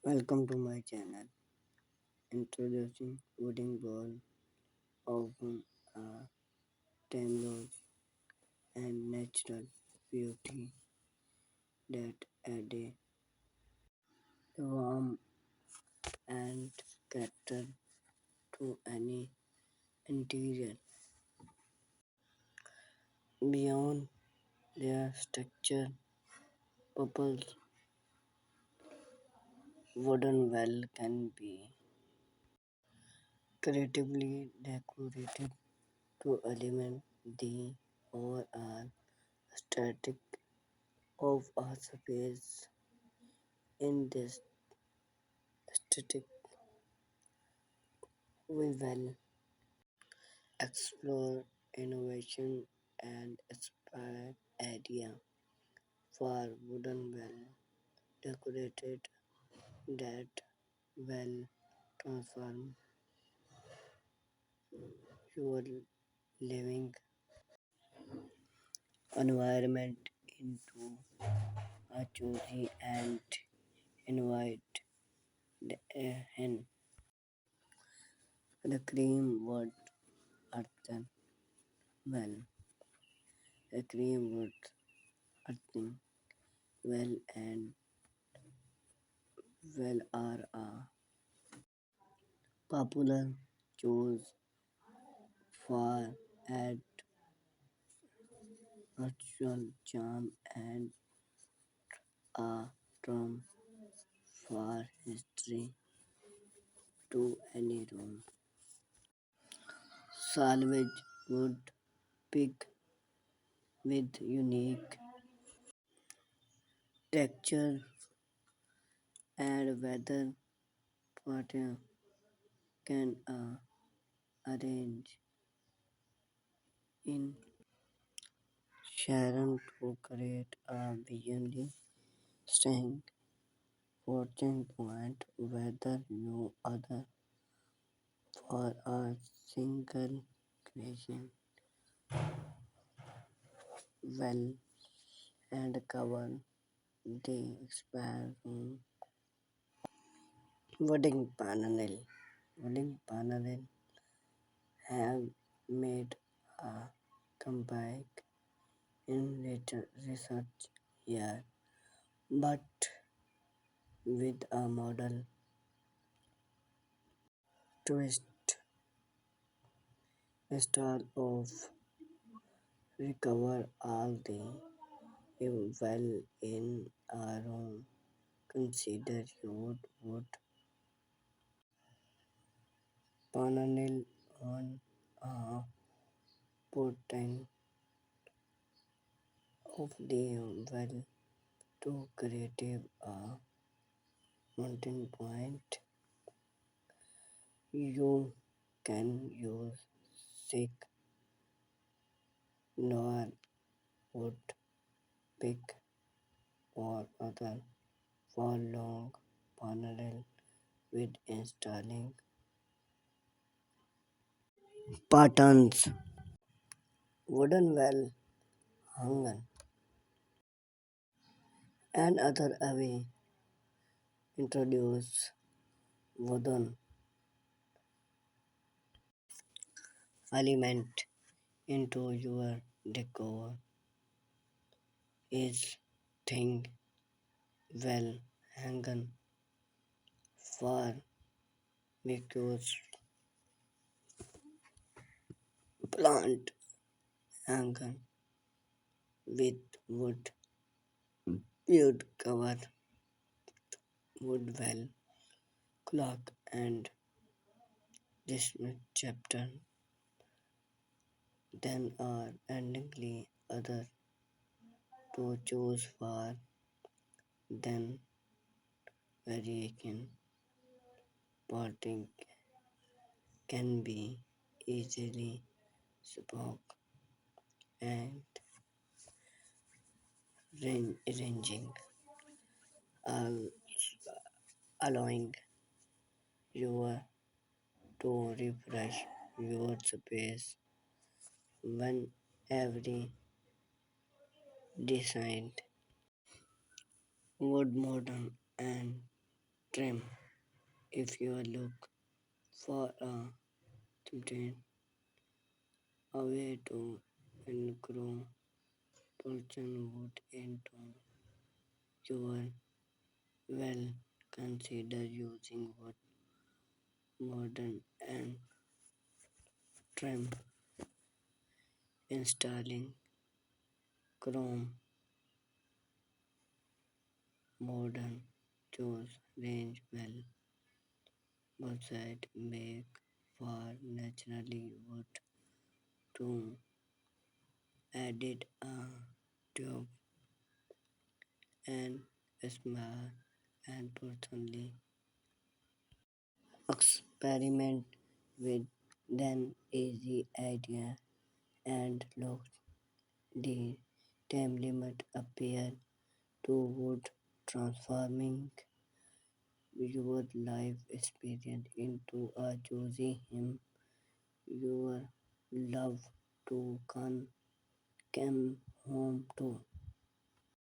Welcome to my channel. Introducing wooden ball, often a timeless and natural beauty that add a warmth and character to any interior. Beyond their structure, purpose, wooden well can be creatively decorated to elevate the overall aesthetic of a space. In this aesthetic, we will explore innovation and inspire idea for wooden well decorated that will transform your living environment into a cozy and invite in the cream wood earthen well. The cream wood earthen well and well are a popular choice for add natural charm and a charm for history to any room. Salvage wood pick with unique texture and weather pattern can arrange in Sharon to create a visually stunning fortune point whether you other for a single creation well and cover the expand room. Wooden panel have made a comeback in research here, but with a model twist style of recover all the well in a room. Consider your wood panel on a portion of the well to create a mountain point. You can use stick, nor wood pick or other for long panel with installing patterns. Wooden well hung and other away introduce wooden element into your decor is thing well hanging for because plant hanging with wood cover wood well clock and this chapter then are endingly other to choose for then variation potting can be easily spoke and arranging al- allowing you to refresh your space when every designed wood modern and trim. If you look for a certain a way to incorporate portion wood into your well, consider using wood modern and trim, installing chrome modern tools range well, bauxite make for naturally wood to added a tube and small and personally experiment with an easy idea and look the time limit appear to would transforming your life experience into a choosing him your love to come home to.